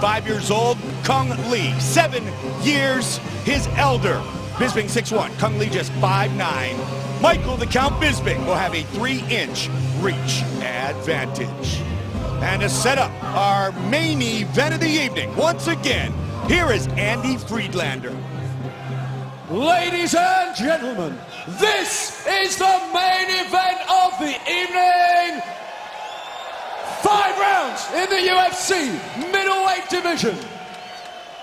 5 years old. Cung Le, 7 years his elder. Bisping 6'1", Cung Le just 5'9". Michael the Count Bisping will have a 3-inch reach advantage. And to set up our main event of the evening, once again, here is Andy Friedlander. Ladies and gentlemen, this is the main event of the evening. 5 rounds in the UFC middleweight division.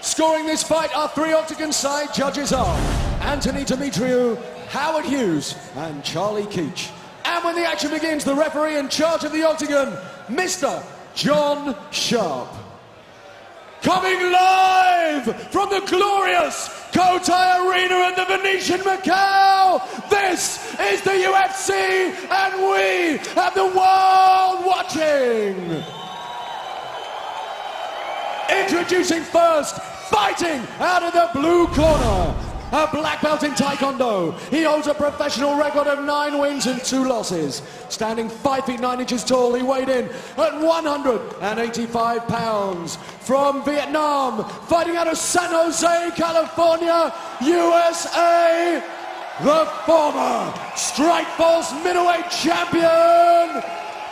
Scoring this fight, our 3 octagon side judges are Anthony Demetriou, Howard Hughes, and Charlie Keach. And when the action begins, the referee in charge of the octagon, Mr. John Sharp. Coming live from the glorious Cotai Arena in the Venetian Macau, this is the UFC, and we have the world watching. Introducing first, fighting out of the blue corner, a black belt in Taekwondo. He holds a professional record of 9 wins and 2 losses. Standing 5 feet 9 inches tall, he weighed in at 185 pounds. From Vietnam, fighting out of San Jose, California, USA, the former Strikeforce middleweight champion,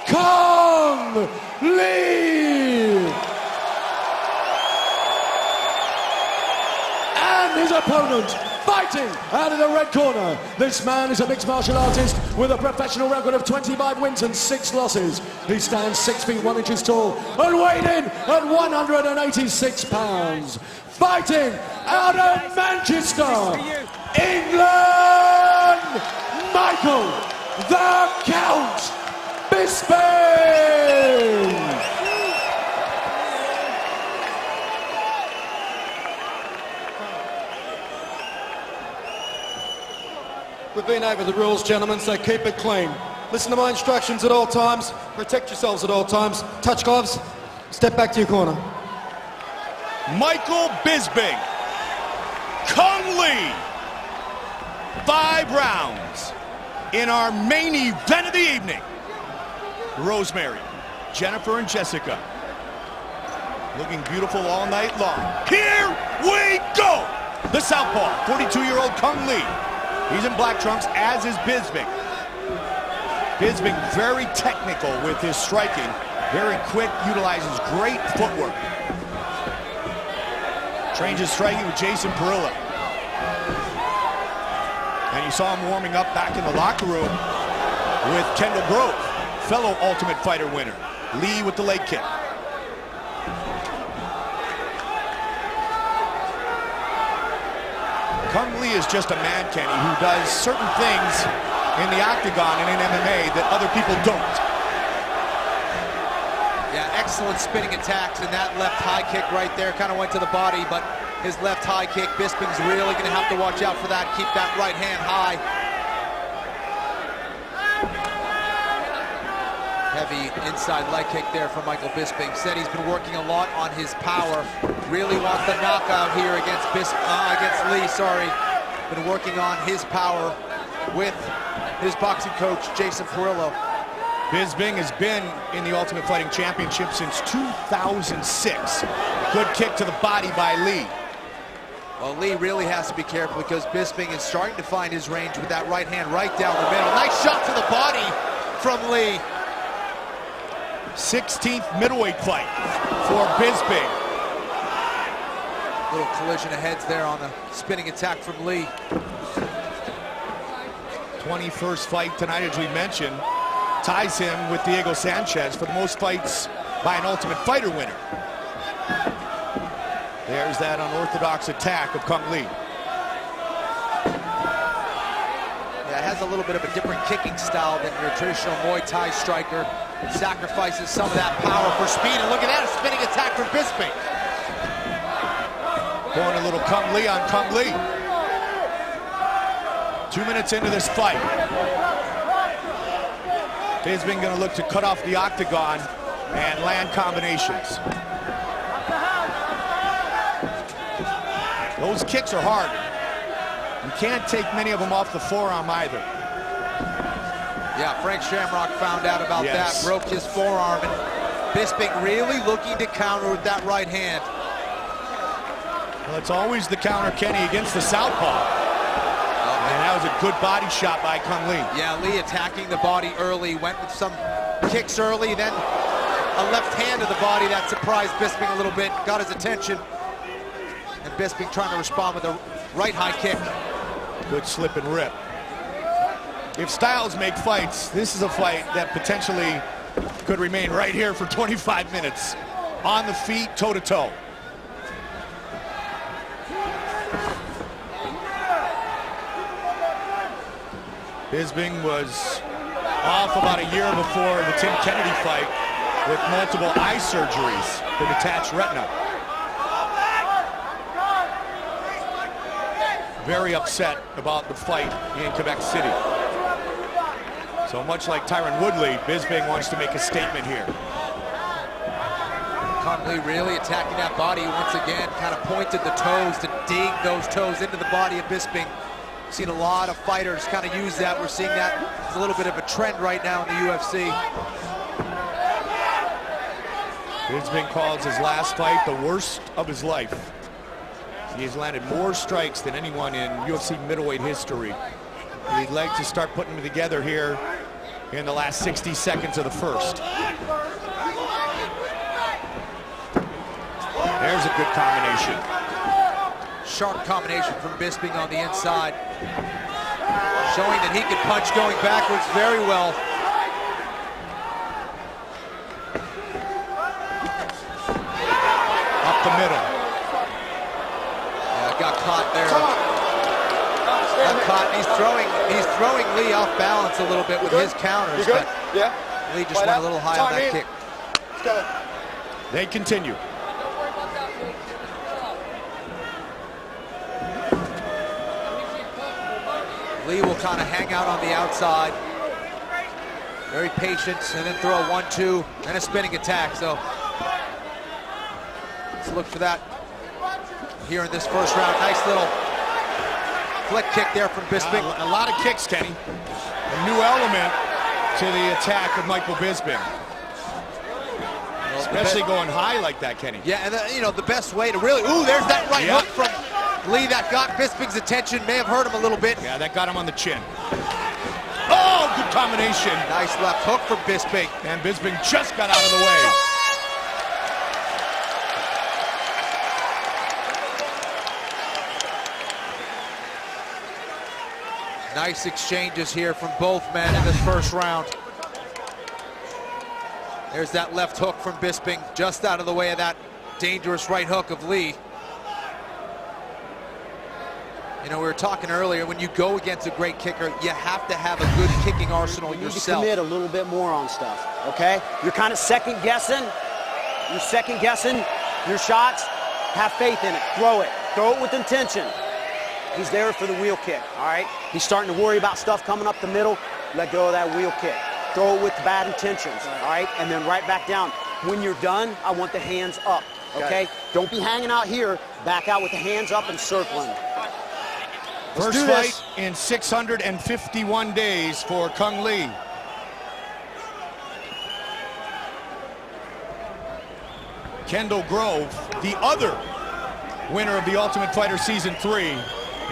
Cung Le. And his opponent, fighting out of the red corner. This man is a mixed martial artist with a professional record of 25 wins and 6 losses. He stands 6 feet 1 inches tall and weighed in at 186 pounds. Fighting out of Manchester, England, Michael the Count Bisping. We've been over the rules, gentlemen, so keep it clean. Listen to my instructions at all times. Protect yourselves at all times. Touch gloves. Step back to your corner. Michael Bisping, Cung Le. 5 rounds in our main event of the evening. Rosemary, Jennifer, and Jessica looking beautiful all night long. Here we go! The southpaw, 42-year-old Cung Le. He's in black trunks, as is Bisping. Bisping very technical with his striking. Very quick, utilizes great footwork. Trains his striking with Jason Parillo. And you saw him warming up back in the locker room with Kendall Grove, fellow Ultimate Fighter winner. Lee with the leg kick. Cung Le is just a man, Kenny, who does certain things in the octagon and in MMA that other people don't. Yeah, excellent spinning attacks, and that left high kick right there kind of went to the body, but his left high kick, Bisping's really going to have to watch out for that, keep that right hand high. Heavy inside leg kick there from Michael Bisping. Said he's been working a lot on his power. Really wants the knockout here against Le, sorry. Been working on his power with his boxing coach, Jason Parillo. Bisping has been in the Ultimate Fighting Championship since 2006. Good kick to the body by Le. Well, Le really has to be careful because Bisping is starting to find his range with that right hand right down the middle. Nice shot to the body from Le. 16th middleweight fight for Bisping. Little collision of heads there on the spinning attack from Le. 21st fight tonight, as we mentioned, ties him with Diego Sanchez for the most fights by an Ultimate Fighter winner. There's that unorthodox attack of Cung Le. Yeah, it has a little bit of a different kicking style than your traditional Muay Thai striker. Sacrifices some of that power for speed, and look at that, a spinning attack from Bisping. Going a little Cung Le on Cung Le. 2 minutes into this fight. Bisping going to look to cut off the octagon and land combinations. Those kicks are hard. You can't take many of them off the forearm either. Yeah, Frank Shamrock found out about that, broke his forearm, and Bisping really looking to counter with that right hand. Well, it's always the counter, Kenny, against the southpaw. And that was a good body shot by Kung Lee. Yeah, Lee attacking the body early, went with some kicks early, then a left hand to the body that surprised Bisping a little bit, got his attention. And Bisping trying to respond with a right high kick. Good slip and rip. If styles make fights, this is a fight that potentially could remain right here for 25 minutes. On the feet, toe-to-toe. Bisping was off about a year before the Tim Kennedy fight with multiple eye surgeries for detached retina. Very upset about the fight in Quebec City. So much like Tyron Woodley, Bisping wants to make a statement here. Kung Lee really attacking that body once again, kind of pointed the toes to dig those toes into the body of Bisping. Seen a lot of fighters kind of use that. We're seeing that as a little bit of a trend right now in the UFC. Bisping calls his last fight the worst of his life. He's landed more strikes than anyone in UFC middleweight history. He'd like to start putting them together here in the last 60 seconds of the first. There's a good combination. Sharp combination from Bisping on the inside. Showing that he can punch going backwards very well. Up the middle. Yeah, got caught there. Got caught. He's throwing Lee off balance a little bit with his counters. You good? Yeah. Lee just went a little high on that kick. Let's go. They continue. Lee will kind of hang out on the outside. Very patient, and then throw a 1-2 and a spinning attack. So let's look for that here in this first round. Nice little flick kick there from Bisping. A lot of kicks, Kenny. A new element to the attack of Michael Bisping. Especially going high like that, Kenny. Yeah, and you know, the best way to really, ooh, there's that right hook from Lee that got Bisping's attention, may have hurt him a little bit. Yeah, that got him on the chin. Oh, good combination. Nice left hook from Bisping. And Bisping just got out of the way. Nice exchanges here from both men in this first round. There's that left hook from Bisping, just out of the way of that dangerous right hook of Lee. You know, we were talking earlier, when you go against a great kicker, you have to have a good kicking arsenal yourself. You need to commit a little bit more on stuff, okay? You're kind of second guessing. You're second guessing your shots. Have faith in it. Throw it with intention. He's there for the wheel kick, all right? He's starting to worry about stuff coming up the middle. Let go of that wheel kick. Throw it with bad intentions, all right? And then right back down. When you're done, I want the hands up, okay? Don't be hanging out here. Back out with the hands up and circling. First fight in 651 days for Kung Lee. Kendall Grove, the other winner of the Ultimate Fighter Season 3,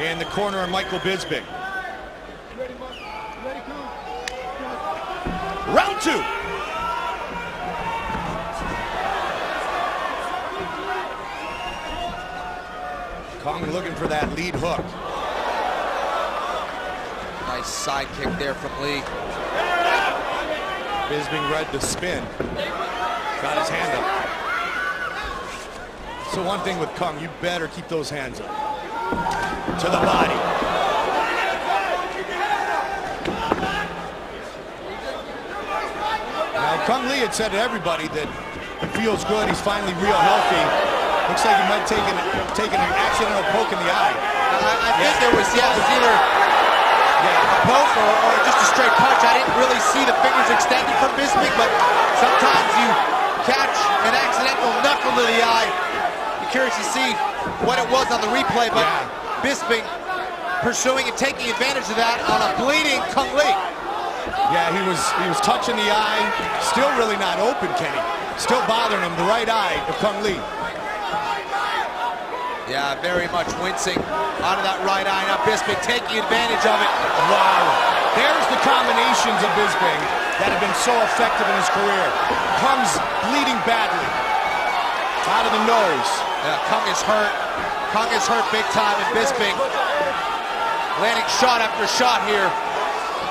in the corner of Michael Bisping. Round 2. Kung looking for that lead hook. Nice side kick there from Lee. Bisping read the spin. Got his hand up. So one thing with Kung, you better keep those hands up. To the body. Now Kung Lee had said to everybody that he feels good, he's finally real healthy. Looks like he might take an accidental poke in the eye. I think there was, it was either a poke or just a straight punch. I didn't really see the fingers extended from Bisping, but sometimes you catch an accidental knuckle to the eye. You're curious to see what it was on the replay, but Bisping pursuing and taking advantage of that on a bleeding Kung Lee. Yeah, he was touching the eye, still really not open, Kenny. Still bothering him, the right eye of Kung Lee. Yeah, very much wincing out of that right eye. Now Bisping taking advantage of it. Wow. There's the combinations of Bisping that have been so effective in his career. Kung's bleeding badly. Out of the nose. Yeah, Kung is hurt. Kung is hurt big time, and Bisping landing shot after shot here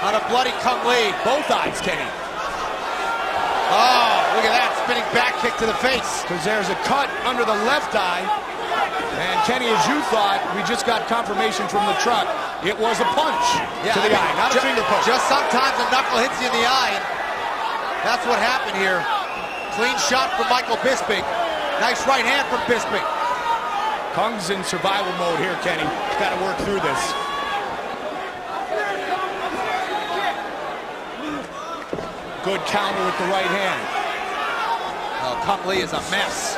on a bloody Kung Lee. Both eyes, Kenny. Oh, look at that, spinning back kick to the face. Because there's a cut under the left eye. And Kenny, as you thought, we just got confirmation from the truck. It was a punch to the eye, not a finger punch. Just sometimes a knuckle hits you in the eye, and that's what happened here. Clean shot from Michael Bisping. Nice right hand from Bisping. Kung's in survival mode here, Kenny. He's got to work through this. Good counter with the right hand. Oh, Kung Lee is a mess.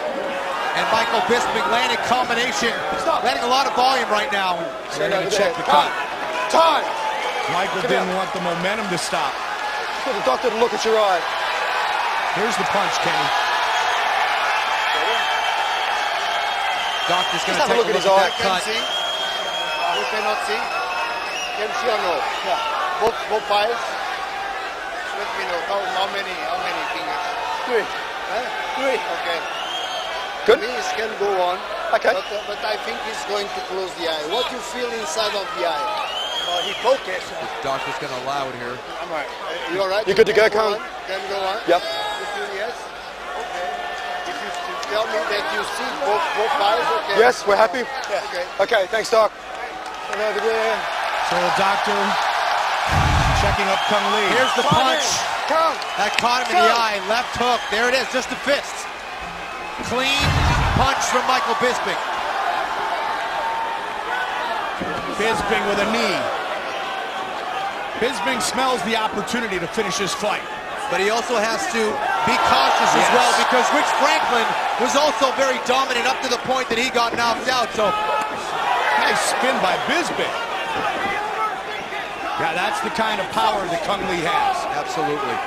And Michael Bisping landing combination. Landing a lot of volume right now. They're going to check the cut. Time! Michael didn't want the momentum to stop. For the doctor to look at your eye. Here's the punch, Kenny. Doctor's going to Just have take a look at his at eye. that cut. You cannot see? Can see or no? Yeah. Both files. Let me know how many fingers. 3. Huh? 3. Okay. Good. Means can go on. Okay. But I think he's going to close the eye. What you feel inside of the eye? He focused. Doctor's going to allow it here. I'm right. You all right? You good to go, Kung? Can go on? Yep. You feel yes? Okay. If you tell me that you see both files, okay. Yes, we're happy. Yeah. Okay. Okay, thanks, Doc. And over there. So the doctor checking up Kung Lee. Here's the punch. Kung. That caught him in the eye. Left hook. There it is. Just a fist. Clean punch from Michael Bisping. Bisping with a knee. Bisping smells the opportunity to finish this fight. But he also has to be cautious as well, because Rich Franklin was also very dominant up to the point that he got knocked out. So nice spin by Bisping. Yeah, that's the kind of power that Kung Lee has. absolutely.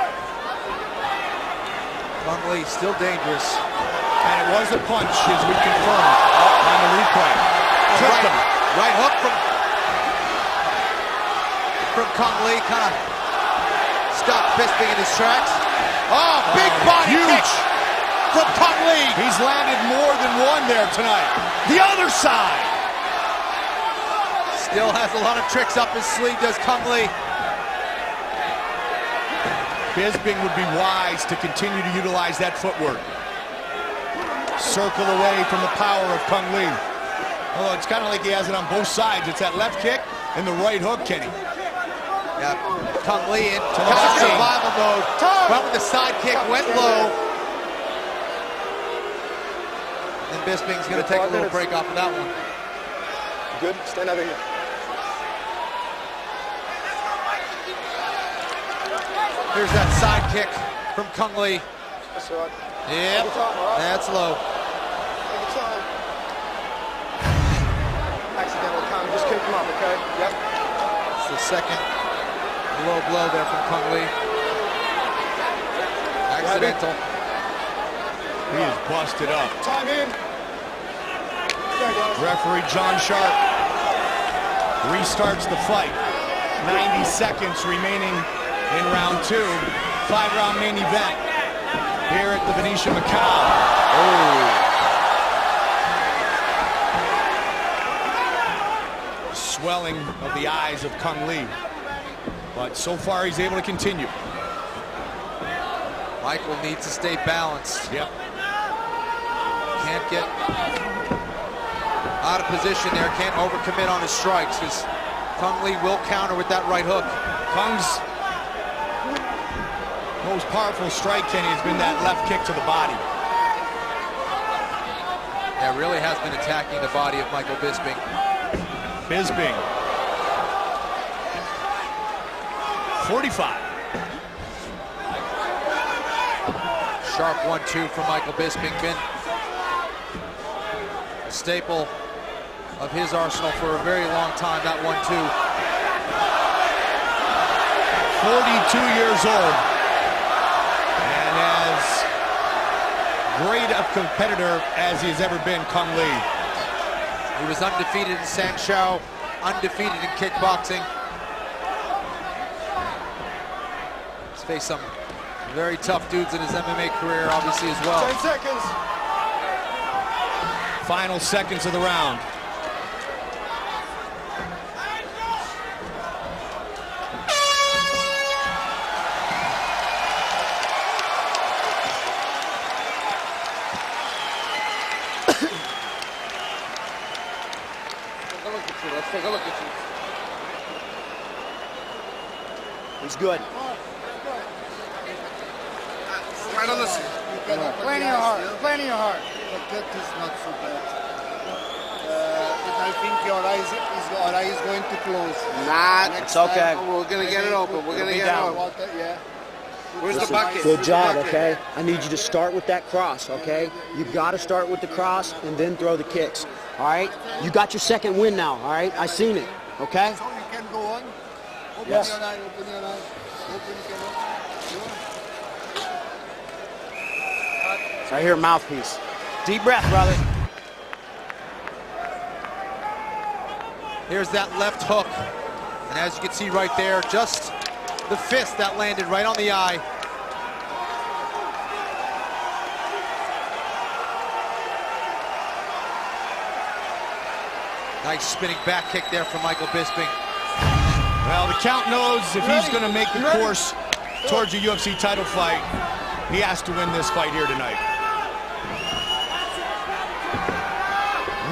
Kung Lee still dangerous. And it was a punch, as we confirmed on the replay. Tripped him. Right hook from Kung Lee, kind of stopped Bisping in his tracks. Oh, big body kick from Kung Lee. He's landed more than one there tonight. The other side. Still has a lot of tricks up his sleeve, does Kung Lee. Bisping would be wise to continue to utilize that footwork. Circle away from the power of Kung Lee. Although it's kind of like he has it on both sides. It's that left kick and the right hook, Kenny. Yeah, Kung Lee in the kind of body. survival mode. Went with the side kick, went low. And Bisping's going to take a little break off of that one. Good. Stand over here. Here's that side kick from Kung Lee. That's all right. Yep, Take your time, all right? that's low. Take your time. Accidental, Kung. Just keep him up, okay? Yep. It's the second low blow there from Kung Lee. Accidental. He is busted up. Time in. Referee John Sharp restarts the fight. 90 seconds remaining in round 2. 5-round main event here at the Venetian Macau. Swelling of the eyes of Kung Lee. But so far he's able to continue. Michael needs to stay balanced. Yep. Can't get out of position there. Can't overcommit on his strikes, because Kung Lee will counter with that right hook. Kung's most powerful strike, Kenny, has been that left kick to the body. Yeah, really has been attacking the body of Michael Bisping. Bisping. 45. Sharp 1-2 from Michael Bisping. Been a staple of his arsenal for a very long time, that 1-2. 42 years old. And as great a competitor as he has ever been, Kung Lee. He was undefeated in Sanshou, undefeated in kickboxing. He's faced some very tough dudes in his MMA career, obviously, as well. 10 seconds. Final seconds of the round. He's good. Plenty of heart, plenty of heart. But that is not so bad. I think your eye is going to close. It's okay. We're gonna get it open. We're gonna get it open. Yeah. Where's the bucket? Good job, okay? I need you to start with that cross, okay? You've got to start with the cross and then throw the kicks, all right? You got your second win now, all right? I seen it, okay? So you can go on. Open Yes. your eye, open your eye. Open your eye. Right here, mouthpiece. Deep breath, brother. Here's that left hook. And as you can see right there, just the fist that landed right on the eye. Nice spinning back kick there from Michael Bisping. Well, the count knows if he's going to make the course towards a UFC title fight, he has to win this fight here tonight.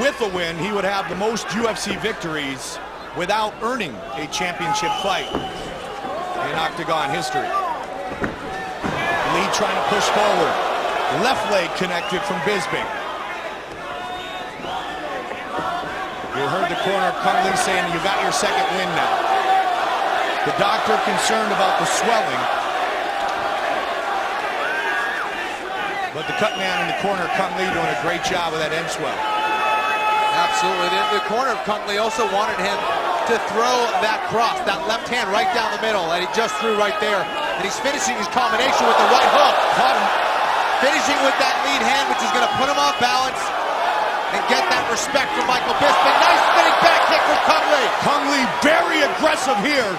With a win, he would have the most UFC victories without earning a championship fight in Octagon history. Lee trying to push forward. Left leg connected from Bisping. You heard the corner of Kung Lee saying you got your second win now. The doctor concerned about the swelling. But the cut man in the corner, Kung Lee, doing a great job with that end swell. Absolutely. The corner of Kung Lee also wanted him to throw that cross, that left hand right down the middle that he just threw right there. And he's finishing his combination with the right hook. Caught him. Finishing with that lead hand, which is going to put him off balance and get that respect from Michael Bisping. Nice spinning back kick from Kung Lee. Kung Lee very aggressive here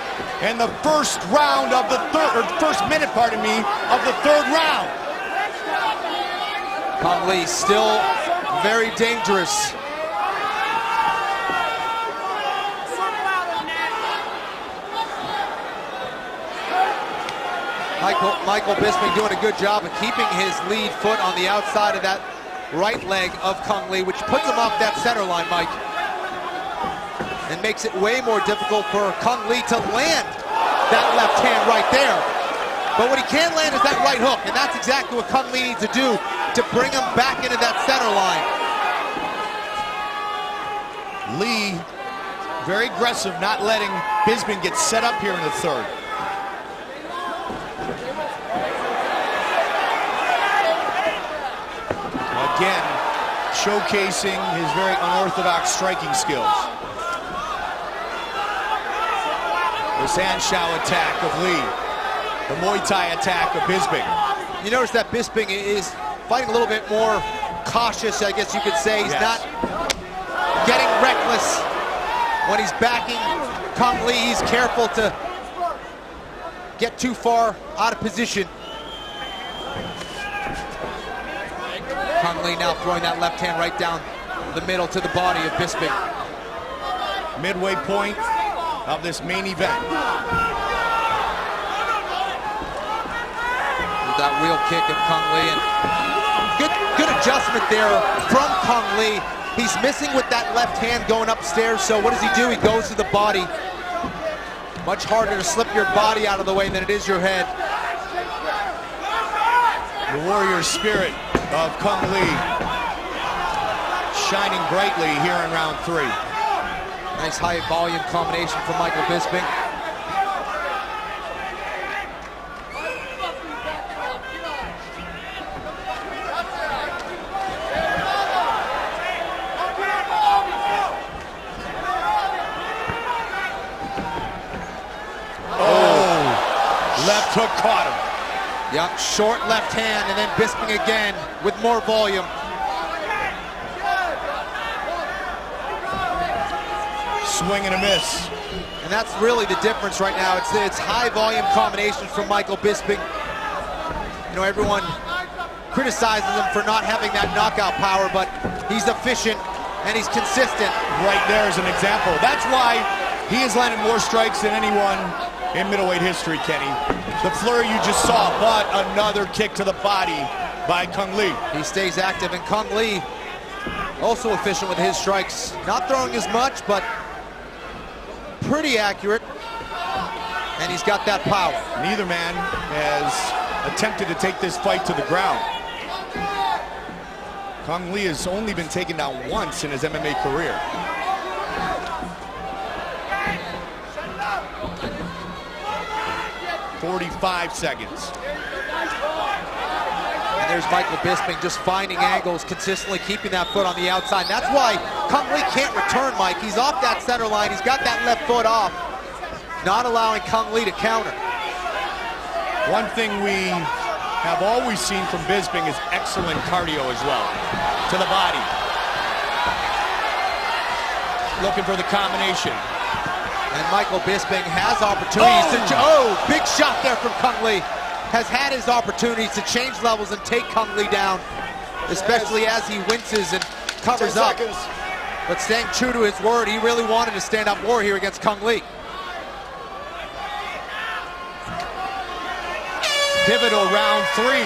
in the first round of the third, or first minute, pardon me, of the third round. Kung Lee still very dangerous. Michael Bisping doing a good job of keeping his lead foot on the outside of that right leg of Kung Lee, which puts him off that center line, Mike, and makes it way more difficult for Kung Lee to land that left hand right there. But what he can land is that right hook, and that's exactly what Kung Lee needs to do to bring him back into that center line. Lee, very aggressive, not letting Bisping get set up here in the third. Again, showcasing his very unorthodox striking skills. The Sanshou attack of Lee. The Muay Thai attack of Bisping. You notice that Bisping is fighting a little bit more cautious, I guess you could say. He's not getting reckless when he's backing Kung Lee. He's careful to get too far out of position. Kung Lee now throwing that left hand right down the middle to the body of Bisping. Midway point of this main event. With that real kick of Kung Lee, and good adjustment there from Kung Lee. He's missing with that left hand going upstairs, so what does he do? He goes to the body. Much harder to slip your body out of the way than it is your head. The warrior spirit of Kung Lee shining brightly here in round 3. Nice high volume combination from Michael Bisping. Left hook caught him. Yep, short left hand, and then Bisping again with more volume. Swing and a miss. And that's really the difference right now. It's high volume combinations from Michael Bisping. You know, everyone criticizes him for not having that knockout power, but he's efficient and he's consistent. Right there is an example. That's why he has landed more strikes than anyone in middleweight history, Kenny. The flurry you just saw, but another kick to the body by Cung Le. He stays active, and Cung Le also efficient with his strikes. Not throwing as much, but pretty accurate. And he's got that power. Neither man has attempted to take this fight to the ground. Cung Le has only been taken down once in his MMA career. "45 seconds. And there's Michael Bisping just finding angles, consistently keeping that foot on the outside. That's why Cung Le can't return, Mike. He's off that center line. He's got that left foot off, not allowing Cung Le to counter. One thing we have always seen from Bisping is excellent cardio as well. To the body. Looking for the combination. And Michael Bisping has opportunities to... Oh, big shot there from Cung Le. Has had his opportunities to change levels and take Cung Le down, especially as he winces and covers up. But staying true to his word, he really wanted to stand up more here against Cung Le. Pivotal round 3.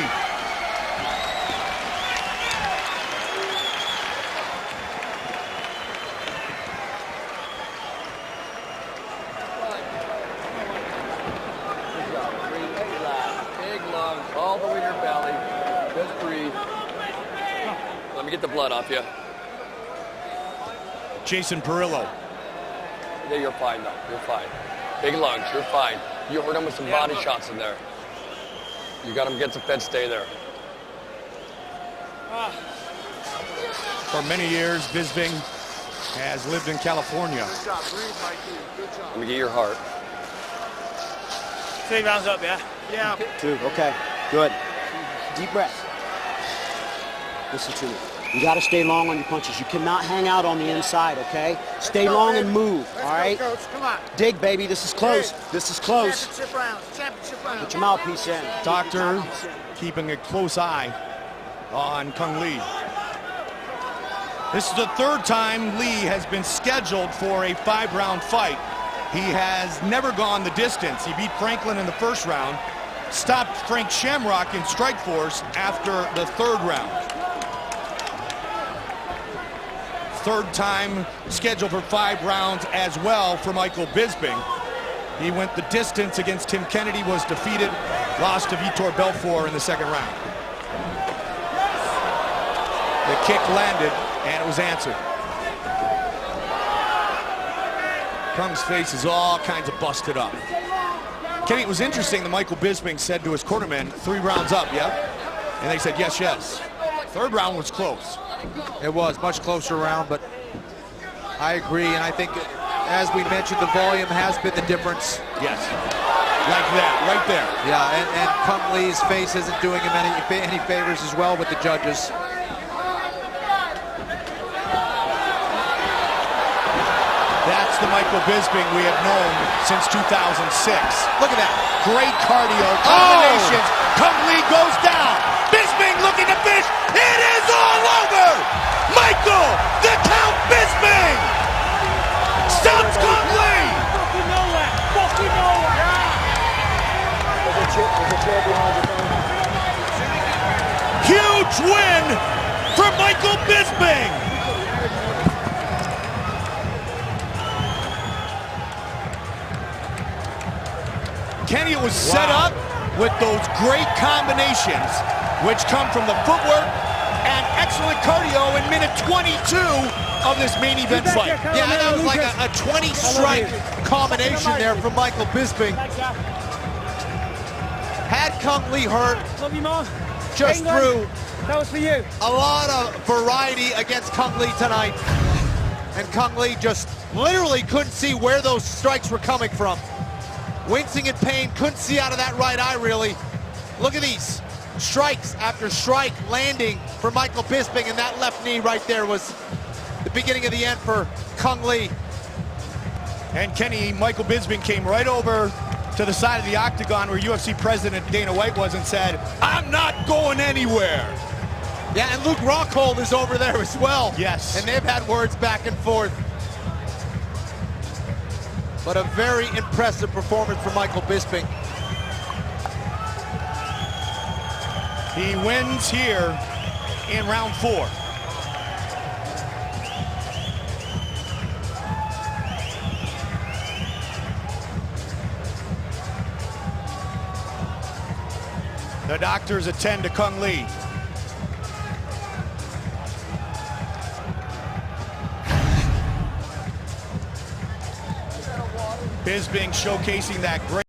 All the way to your belly. Just breathe. Let me get the blood off you. Jason Parillo. Yeah, you're fine though. You're fine. Big lungs. You're fine. You hurt him with some body shots in there. You got him against the fed. Stay there. For many years, Bisping has lived in California. Let me get your heart. 3 rounds up, yeah? Yeah. 2, okay, good. Deep breath. Listen to me. You gotta stay long on your punches. You cannot hang out on the inside, okay? Stay long and move, all right? Coach, come on. Dig, baby, this is close. This is close. Championship round. Championship round. Put your mouthpiece in. Doctor keeping a close eye on Cung Le. This is the 3rd time Lee has been scheduled for a 5-round fight. He has never gone the distance. He beat Franklin in the 1st round, stopped Frank Shamrock in Strikeforce after the 3rd round. 3rd time scheduled for 5 rounds as well for Michael Bisping. He went the distance against Tim Kennedy, was defeated, lost to Vitor Belfort in the 2nd round. The kick landed, and it was answered. Kung's face is all kinds of busted up. Kenny, it was interesting that Michael Bisping said to his cornermen, 3 rounds up, yeah? And they said, yes, yes. 3rd round was close. It was much closer round, but I agree, and I think, as we mentioned, the volume has been the difference. Yes, like that, right there. Yeah, and Cung Le's face isn't doing him any favors as well with the judges. That's the Michael Bisping we have known since 2006. Look at that. Great cardio, combinations. Cung Le goes down. Bisping looking to finish. It is all over. Michael, the Count Bisping, stops Cung Le. Fucking nowhere. Fucking nowhere. Huge win for Michael Bisping. Kenny, it was set up with those great combinations, which come from the footwork and excellent cardio in minute 22 of this main event fight. Yeah, that was like a 20-strike combination there from Michael Bisping. Had Cung Le hurt, Love you, Mom. just threw That was for you. a lot of variety against Cung Le tonight. And Cung Le just literally couldn't see where those strikes were coming from. Wincing in pain, couldn't see out of that right eye, really. Look at these. Strikes after strike landing for Michael Bisping, and that left knee right there was the beginning of the end for Cung Le. And Kenny, Michael Bisping came right over to the side of the octagon where UFC President Dana White was and said, "I'm not going anywhere." Yeah, and Luke Rockhold is over there as well. Yes. And they've had words back and forth. But a very impressive performance from Michael Bisping. He wins here in round 4. The doctors attend to Cung Le. Bisping showcasing that great